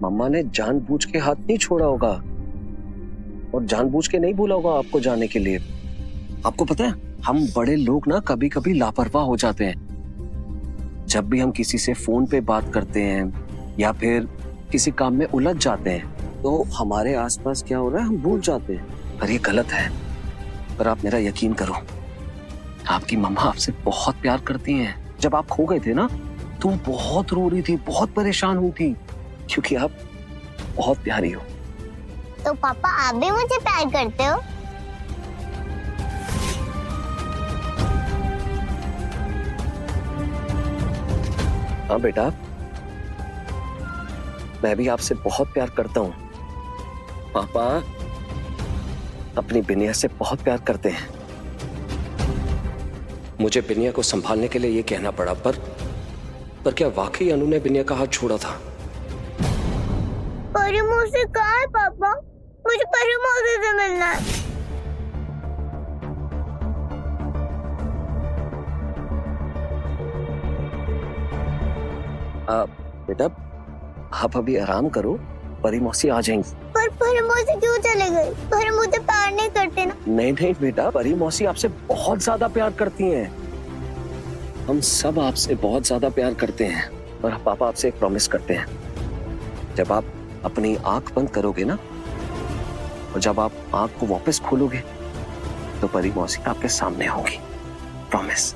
मम्मा ने जानबूझ के हाथ नहीं छोड़ा होगा और जानबूझ के नहीं बोला होगा आपको जाने के लिए। आपको पता है, हम बड़े लोग ना कभी कभी लापरवाह हो जाते हैं। जब भी हम किसी से फोन पे बात करते हैं या फिर किसी काम में उलझ जाते हैं तो हमारे आसपास क्या हो रहा है हम भूल जाते हैं। पर ये गलत है। पर आप मेरा यकीन करो, आपकी मम्मा आपसे बहुत प्यार करती हैं। जब आप खो गए थे ना, तुम बहुत रो रही थी, बहुत परेशान हुई थी, क्योंकि आप बहुत प्यारी हो। तो पापा आप भी मुझे प्यार करते हो? हाँ बेटा, मैं भी आपसे बहुत प्यार करता हूँ। पापा अपनी बिनिया से बहुत प्यार करते हैं। मुझे बिनिया को संभालने के लिए ये कहना पड़ा, पर क्या वाकई अनु ने बिनिया का हाथ छोड़ा था? परी मौसी कहाँ है पापा? मुझे परी मौसी से मिलना है। बेटा आप अभी आराम करो, परी मौसी आ जाएंगी। पर परी मौसी क्यों चले गई? परी मुझे प्यार नहीं करते ना? नहीं नहीं बेटा, परी मौसी आपसे बहुत ज्यादा प्यार करती हैं। हम सब आपसे बहुत ज्यादा प्यार करते हैं। और पापा आपसे एक प्रॉमिस करते हैं, जब आप अपनी आंख बंद करोगे ना और जब आप आंख को वापस खोलोगे तो परी मौसी आपके सामने होगी। प्रॉमिस।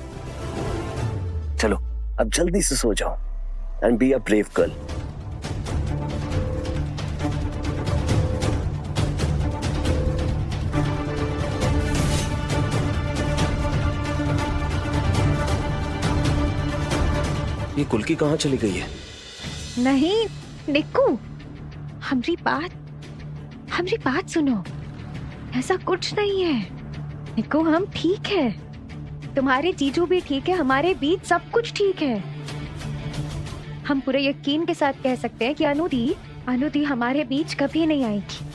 चलो अब जल्दी से सो जाओ and be a brave girl. ये कुल्की कहाँ चली गई है? नहीं निक्कू, हमारी बात सुनो। ऐसा कुछ नहीं है निक्कू, हम ठीक है। तुम्हारे जीजू भी ठीक है, हमारे बीच सब कुछ ठीक है। हम पूरे यकीन के साथ कह सकते हैं कि अनुदी हमारे बीच कभी नहीं आएगी।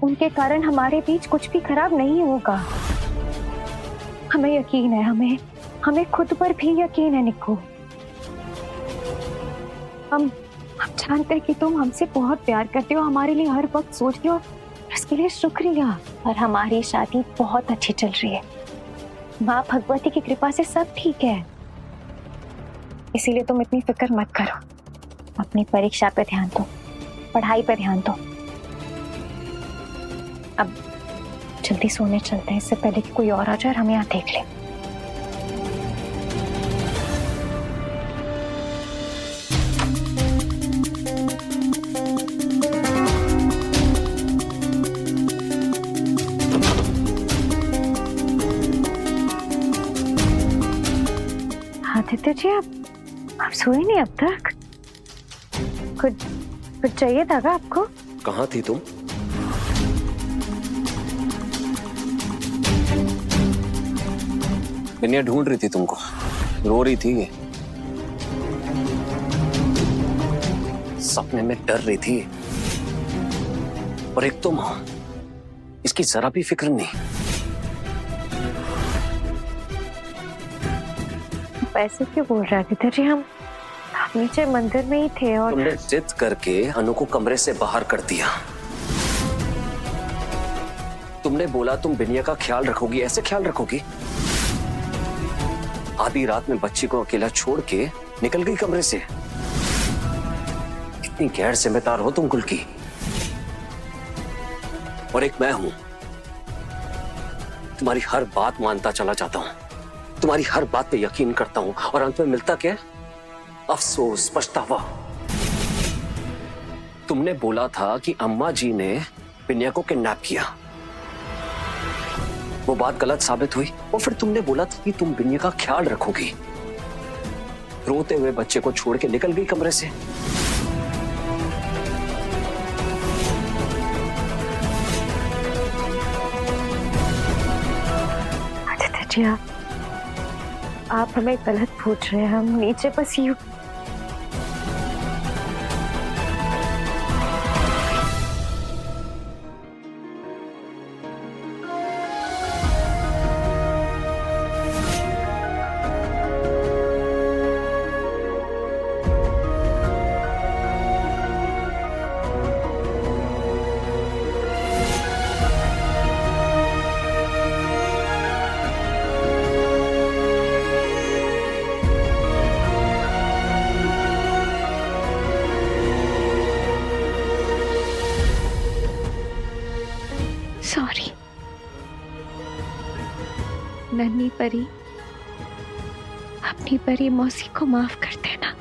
उनके कारण हमारे बीच कुछ भी खराब नहीं होगा। हमें यकीन है, हमें खुद पर भी यकीन है निक्कू। हम जानते हैं कि तुम हमसे बहुत प्यार करते हो, हमारे लिए हर वक्त सोचते हो, इसके लिए शुक्रिया। और हमारी शादी बहुत अच्छी चल रही है, माँ भगवती की कृपा से सब ठीक है। इसीलिए तुम इतनी फिक्र मत करो। अपनी परीक्षा पे ध्यान दो, पढ़ाई पे ध्यान दो। अब जल्दी सोने चलते हैं, इससे पहले कि कोई और आ जाए और हमें यहाँ देख ले। आदित्य जी, आप सोए नहीं अब तक? कुछ चाहिए था क्या आपको? कहाँ थी तुम? बिनिया ढूंढ रही थी तुमको, रो रही थी, सपने में डर रही थी। और एक तुम, इसकी जरा भी फिक्र नहीं। पैसे क्यों बोल रहे थे जी? हम नीचे मंदिर में ही थे और तुमने जिद करके अनु को कमरे से बाहर कर दिया। तुमने बोला तुम बिनिया का ख्याल रखोगी, ऐसे ख्याल रखोगी? आधी रात में बच्ची को अकेला छोड़ के निकल गई कमरे से। इतनी गैर जिम्मेदार हो तुम कुल्की। और एक मैं हूं, तुम्हारी हर बात मानता चला जाता हूं, तुम्हारी हर बात पे यकीन करता हूं, और अंत में मिलता क्या? अफसोस, पछतावा। तुमने बोला था कि अम्मा जी ने बिनिया को किडनैप किया, वो बात गलत साबित हुई। और फिर तुमने बोला था कि तुम बिनिया का ख्याल रखोगी। रोते हुए बच्चे को छोड़ के निकल गई कमरे से। आदित्य जी, आप हमें गलत पूछ रहे हैं। हम नीचे बस यूं नन्ही परी, अपनी परी मौसी को माफ कर देना।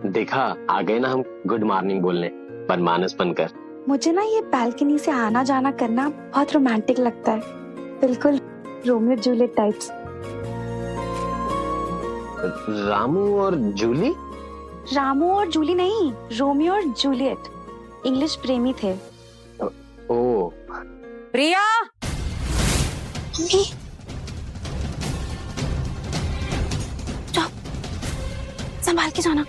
देखा, आ गए ना हम गुड मॉर्निंग बोलने, पर मानस बनकर। मुझे ना ये बालकनी से आना जाना करना बहुत रोमांटिक लगता है, बिल्कुल रोमियो जूलियट टाइप्स। रामू और जूली? रामू और जूली नहीं, रोमियो और जूलियट इंग्लिश प्रेमी थे। ओ प्रिया, मम्मी जाओ, संभाल के जाना।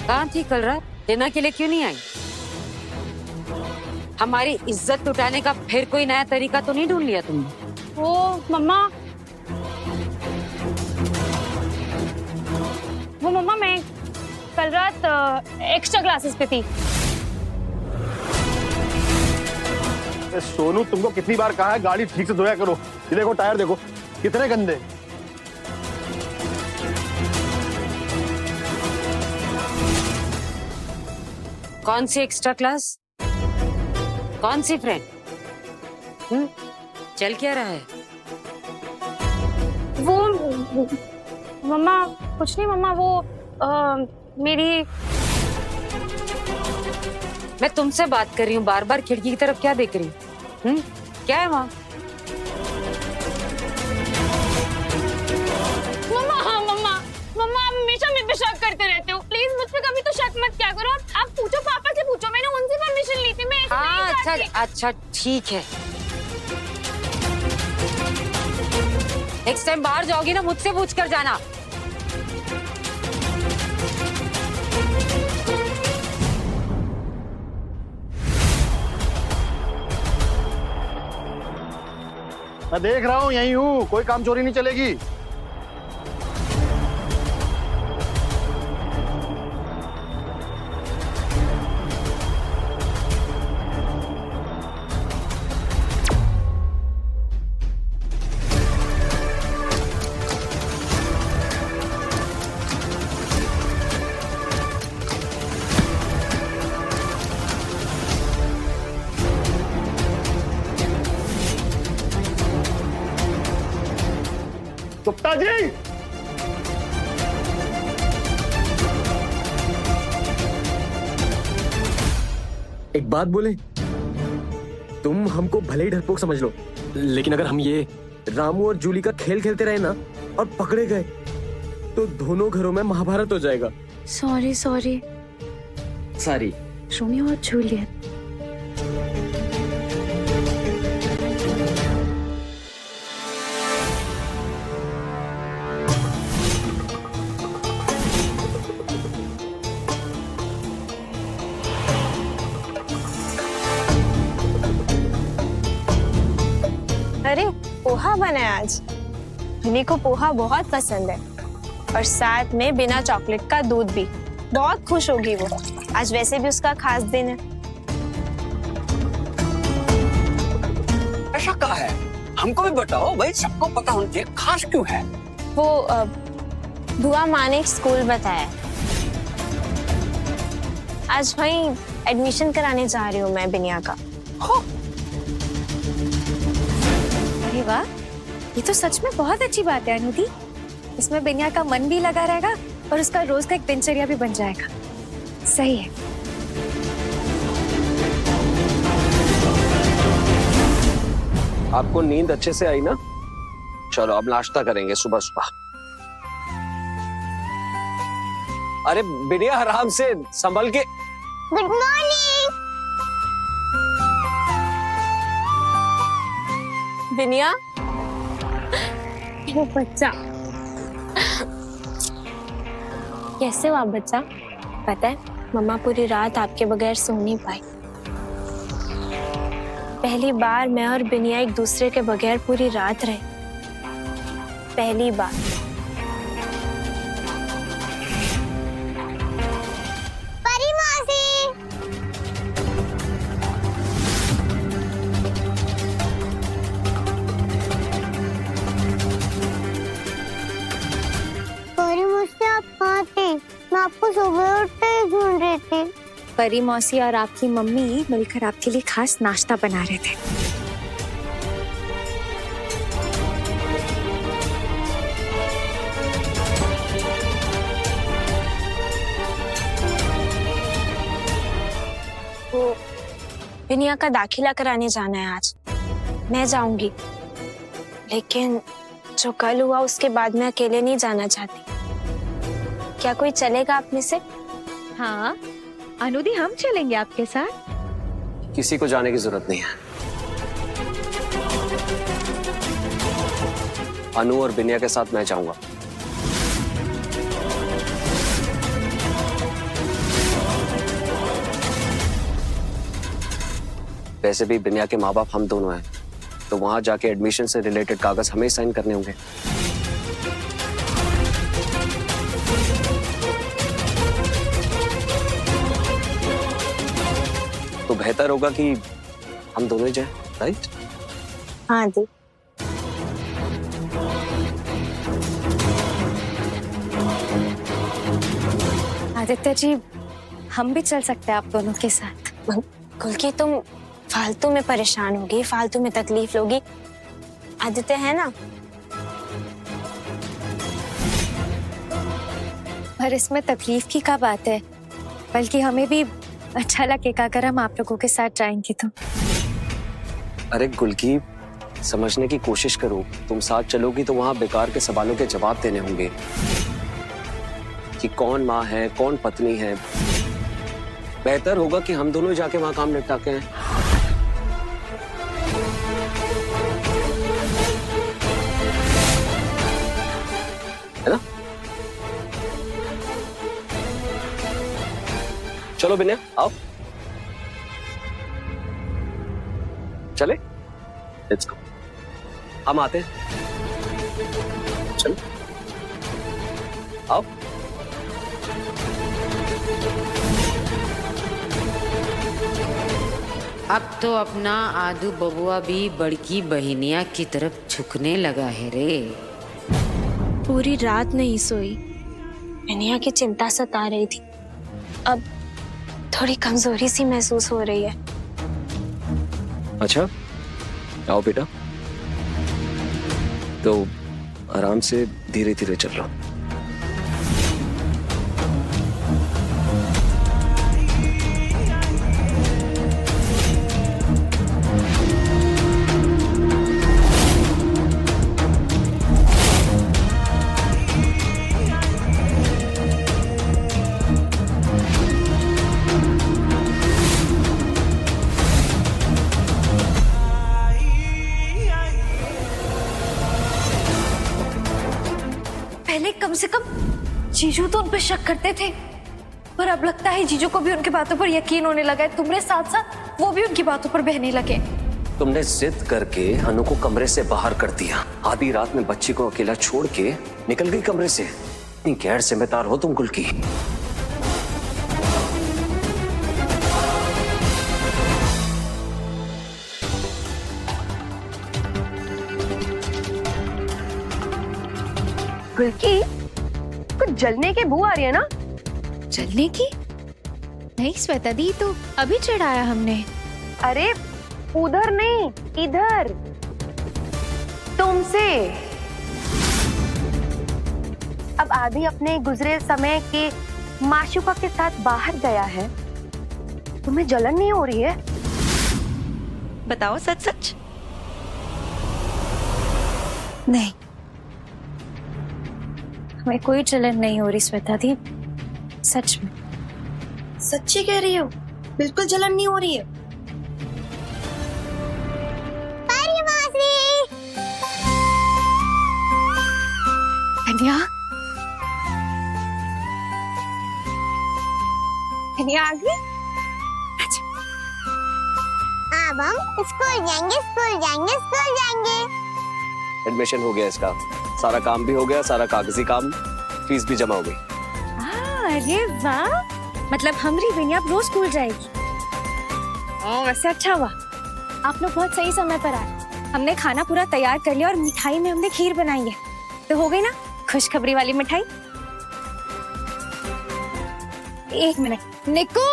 कहाँ थी कल रात? डिनर के लिए क्यों नहीं आई? हमारी इज्जत लुटाने का फिर कोई नया तरीका तो नहीं ढूंढ लिया तुमने? ओ मम्मा, वो मम्मा मैं कल रात एक्स्ट्रा क्लासेस पे थी। सोनू, तुमको कितनी बार कहा है गाड़ी ठीक से धोया करो। ये देखो टायर देखो कितने गंदे। कौन सी एक्स्ट्रा क्लास? कौन सी फ्रेंड? चल क्या रहा है? वो मम्मा कुछ नहीं मम्मा, वो मेरी। मैं तुमसे बात कर रही हूँ, बार बार खिड़की की तरफ क्या देख रही हूँ? क्या है वहाँ? मम्मा मम्मा मम्मा, आप हमेशा मुझ पे शक करते रहते हो, प्लीज मुझ पे कभी तो शक मत क्या करो। आप पूछो, पापा से पूछो, मैंने उनसे परमिशन ली थी। मैं ऐसे नहीं अच्छा चाहती। अच्छा ठीक है, नेक्स्ट टाइम बाहर जाओगी ना मुझसे पूछ कर जाना। मैं देख रहा हूँ, यहीं हूँ, कोई काम चोरी नहीं चलेगी। गुप्ता जी, एक बात बोले, तुम हमको भले ही डरपोक समझ लो, लेकिन अगर हम ये रामू और जूली का खेल खेलते रहे ना और पकड़े गए तो दोनों घरों में महाभारत हो जाएगा। सॉरी सॉरी सारी रोमियो और जूलियट। अरे पोहा बना है आज। विनी को पोहा बहुत पसंद है और साथ में बिना चॉकलेट का दूध भी। बहुत खुश होगी वो, आज वैसे भी उसका खास दिन है। ऐसा कहा है? हमको भी बताओ भाई, सबको पता होना चाहिए, खास क्यों है? वो बुआ माँ ने एक स्कूल बताया, आज वहीं एडमिशन कराने जा रही हूँ मैं बिनिया का। अरे वाह, ये तो सच में बहुत अच्छी बात है अनुदी। इसमें बिनिया का मन भी लगा रहेगा और उसका रोज का एक दिनचर्या भी बन जाएगा। सही है। आपको नींद अच्छे से आई ना? चलो अब नाश्ता करेंगे सुबह सुबह। अरे बिनिया आराम से, संभल के। गुड मॉर्निंग बिनिया। वो बच्चा कैसे हो आप बच्चा? पता है मम्मा पूरी रात आपके बगैर सो नहीं पाई। पहली बार मैं और बिनिया एक दूसरे के बगैर पूरी रात रहे, पहली बार। परी मौसी और आपकी मम्मी मिलकर आपके लिए खास नाश्ता बना रहे थे। वो बिनिया का दाखिला कराने जाना है आज। मैं जाऊंगी, लेकिन जो कल हुआ उसके बाद मैं अकेले नहीं जाना चाहती। क्या कोई चलेगा आप में से? हाँ अनुदी, हम चलेंगे आपके साथ। किसी को जाने की जरूरत नहीं है। अनु और बिनिया के साथ मैं जाऊंगा। वैसे भी बिनिया के माँ बाप हम दोनों हैं, तो वहां जाके एडमिशन से रिलेटेड कागज हमें साइन करने होंगे। तो बेहतर होगा कि हम दोनों ही जाएं, राइट? हाँ दी। आदित्य जी, हम भी चल सकते हैं आप दोनों के साथ। कुलकी, तुम फालतू में परेशान होगी, फालतू में तकलीफ लोगी। आदित्य है ना। पर इसमें तकलीफ की क्या बात है, बल्कि हमें भी अच्छा लगेगा अगर हम आप लोगों के साथ जाएंगे तो। अरे गुलकी, समझने की कोशिश करो। तुम साथ चलोगी तो वहां बेकार के सवालों के जवाब देने होंगे कि कौन माँ है, कौन पत्नी है। बेहतर होगा कि हम दोनों जाके वहां काम निपटा के आएं। है ना? चलो बिन्या, आओ चले। Let's go. हम आते हैं। चलो आओ। अब तो अपना आदू बबुआ भी बड़की बहिनिया की तरफ झुकने लगा है रे। पूरी रात नहीं सोई, बिनिया की चिंता सता रही थी। अब थोड़ी कमजोरी सी महसूस हो रही है। अच्छा, आओ बेटा। तो आराम से धीरे धीरे चल लो। पहले कम से कम जीजू तो उन पर शक करते थे, पर अब लगता है जीजू को भी उनकी बातों पर यकीन होने लगा है। तुम्हारे साथ साथ वो भी उनकी बातों पर बहने लगे। तुमने जिद करके अनु को कमरे से बाहर कर दिया। आधी रात में बच्ची को अकेला छोड़ के निकल गई कमरे से। इतनी गैर जिम्मेदार हो तुम गुलकी। गुलकी, कुछ जलने की बू आ रही है ना? जलने की? नहीं श्वेता दी, तो अभी चढ़ाया हमने। अरे उधर नहीं, इधर तुमसे। अब आदि अपने गुजरे समय के माशुका के साथ बाहर गया है। तुम्हें जलन नहीं हो रही है? बताओ सच सच। नहीं, हमें कोई जलन नहीं हो रही श्वेता दी, सच में। सच्ची कह रही हो? बिल्कुल जलन नहीं हो रही है? कन्या, कन्या आ गई? अब हम स्कूल जाएंगे। एडमिशन हो गया इसका, सारा काम भी हो गया, सारा कागजी काम, फीस भी जमा हो गई। अरे वाह, मतलब हमारी बिनिया रोज स्कूल जाएगी। वैसे अच्छा हुआ, आप लोग बहुत सही समय पर आए। हमने खाना पूरा तैयार कर लिया और मिठाई में हमने खीर बनाई है, तो हो गई ना खुशखबरी वाली मिठाई। एक मिनट, निक्कू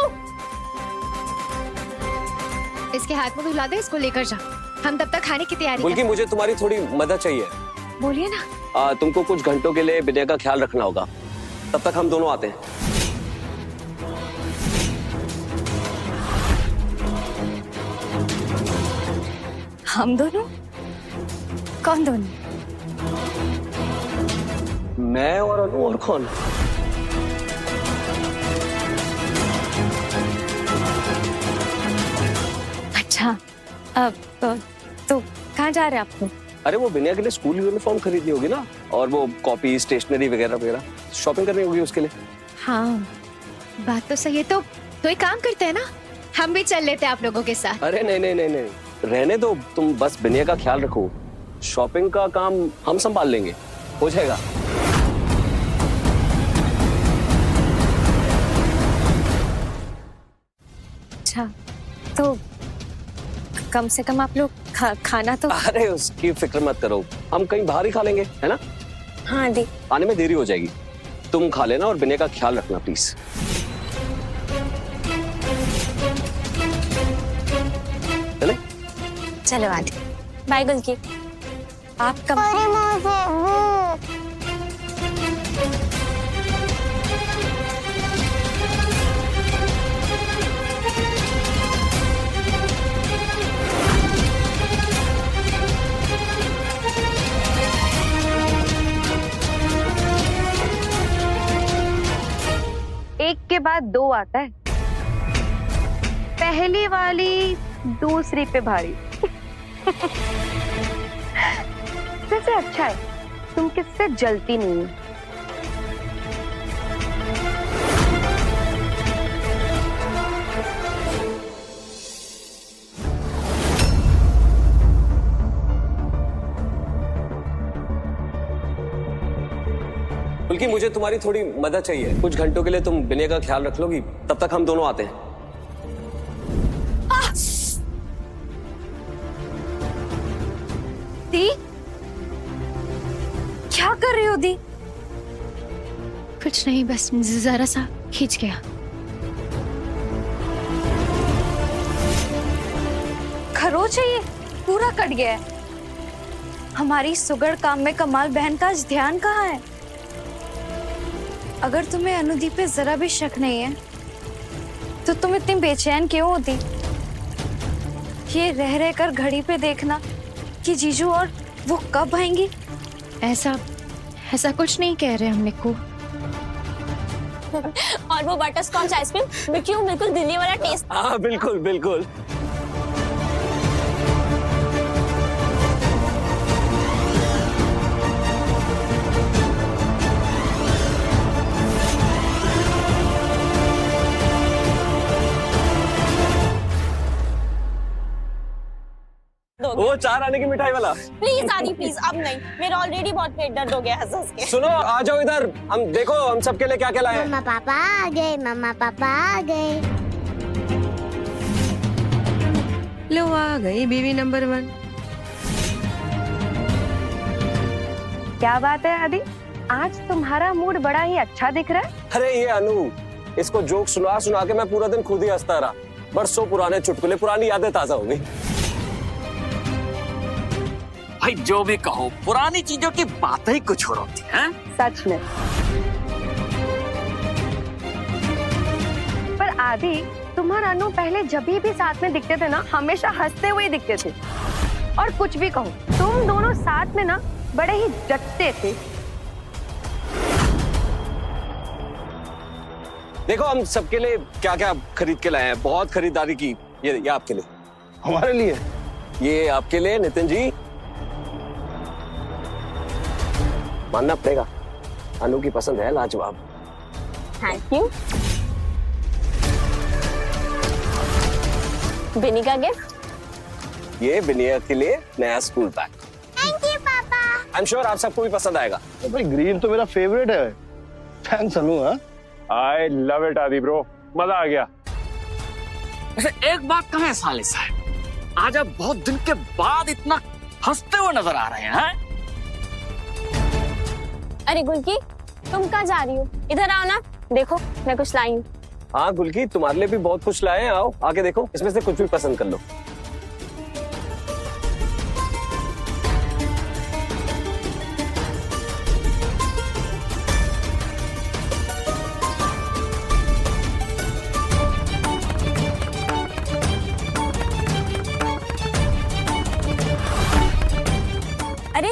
इसके हाथ में धुला दे, इसको लेकर जा। हम तब तक खाने की तैयारी बल्कि मुझे तुम्हारी थोड़ी मदद चाहिए। करें। बोलिए ना। तुमको कुछ घंटों के लिए विनय का ख्याल रखना होगा, तब तक हम दोनों आते हैं। हम दोनों? कौन दोनों? मैं और अनु, और कौन? अच्छा, अब तो कहाँ जा रहे हैं आप लोग? अरे वो विनय के लिए स्कूल यूनिफॉर्म खरीदनी होगी ना, और वो कॉपी, स्टेशनरी वगैरह वगैरह शॉपिंग करनी होगी उसके लिए। हाँ, बात तो सही है। तो एक काम करते हैं ना, हम भी चल लेते हैं आप लोगों के साथ। अरे नहीं नहीं नहीं नहीं, रहने दो, तुम बस विनय का ख्याल रखो, शॉपिंग का काम हम संभाल लेंगे, हो जाएगा। अच्छा, तो कम से कम आप लोग खाना तो। अरे उसकी फिक्र मत करो, हम कहीं बाहर ही खा लेंगे, है ना? हाँ दी, आने में देरी हो जाएगी, तुम खा लेना और विनय का ख्याल रखना प्लीज। चले? चलो आदि। बाय गुलकी। आप कब? अरे मुझे एक के बाद दो आता है। पहली वाली दूसरी पे भारी। वैसे अच्छा है, तुम किससे जलती नहीं हो। बल्कि मुझे तुम्हारी थोड़ी मदद चाहिए, कुछ घंटों के लिए तुम विनय का ख्याल रख लोगी, तब तक हम दोनों आते हैं। दी, क्या कर रही हो दी? कुछ नहीं, बस जरा सा खींच गया। खरोच है ये, पूरा कट गया है। हमारी सुगड़ काम में कमाल बहन का आज ध्यान कहाँ है? अगर तुम्हें अनुदीप पे जरा भी शक नहीं है तो तुम इतनी बेचैन क्यों होती? ये रह रहकर घड़ी पे देखना कि जीजू और वो कब आएंगी। ऐसा कुछ नहीं कह रहे हम निक्कू। और वो बटर स्कॉच आइसक्रीम क्यों, बिल्कुल दिल्ली वाला टेस्ट। हाँ बिल्कुल बिल्कुल। वो 4 आने की मिठाई वाला। प्लीज आदि प्लीज, अब नहीं, मेरा ऑलरेडी बहुत पेट दर्द हो गया हंस के। सुनो, आ जाओ इधर, हम देखो हम सबके लिए क्या क्या लाए हैं। मम्मा पापा आ गए, मम्मा पापा आ गए। लो आ गई बीवी नंबर 1। क्या बात है आदि, आज तुम्हारा मूड बड़ा ही अच्छा दिख रहा है। अरे ये अनु, इसको जोक सुना सुना के मैं पूरा दिन खुद ही हंसता रहा। बरसों पुराने चुटकुले, पुरानी यादें ताजा हो गई। भाई जो भी कहो, पुरानी चीजों की बातें ही कुछ और होती हैं। सच में। पर आदि, तुम्हारा अनु पहले जब भी साथ में दिखते थे ना, हमेशा हंसते हुए दिखते थे। और कुछ भी कहो, तुम दोनों साथ में ना बड़े ही डटते थे। देखो हम सबके लिए क्या क्या खरीद के लाए हैं, बहुत खरीदारी की। ये आपके लिए। हमारे लिए? ये आपके लिए नितिन जी, मानना पड़ेगा, अनु की पसंद है लाजवाब। Thank you. बिनी का गिफ्ट? ये विनय के लिए नया स्कूल बैग। थैंक यू पापा। आई एम श्योर आप सबको भी पसंद आएगा। तो भाई ग्रीन तो मेरा फेवरेट है। थैंक्स अनु। हाँ, आई लव इट आदि ब्रो, मजा आ गया। वैसे एक बात कहें साले साहब, आज आप बहुत दिन के बाद इतना हंसते हुए नजर आ रहे हैं। अरे गुलकी, तुम कहाँ जा रही हो? इधर आओ ना, देखो मैं कुछ लाई हूँ। हाँ गुलकी, तुम्हारे लिए भी बहुत कुछ लाए हैं, आओ आके देखो, इसमें से कुछ भी पसंद कर लो।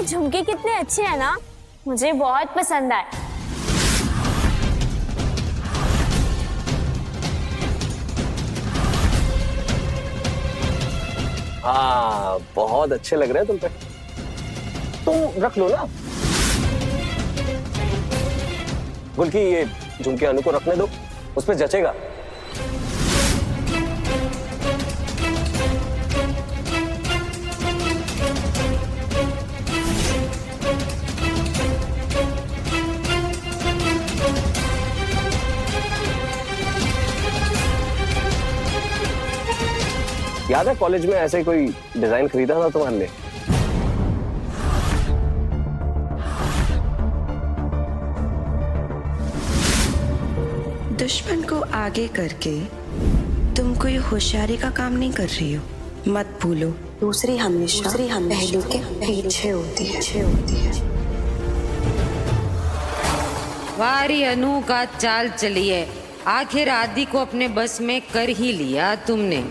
झुमके कितने अच्छे हैं ना, मुझे बहुत पसंद आए। हाँ बहुत अच्छे लग रहे हैं तुम पे। तुम रख लो ना। गुलकी ये झुमके अनु को रखने दो, उस पे जचेगा। याद है कॉलेज में ऐसे कोई डिजाइन खरीदा था तुम्हारे लिए? दुश्मन को आगे करके तुम कोई होशियारी का काम नहीं कर रही हो। मत भूलो, दूसरी हमेशा पहले के पीछे होती है। वारी अनु का चाल चलिए, आखिर आदि को अपने बस में कर ही लिया तुमने।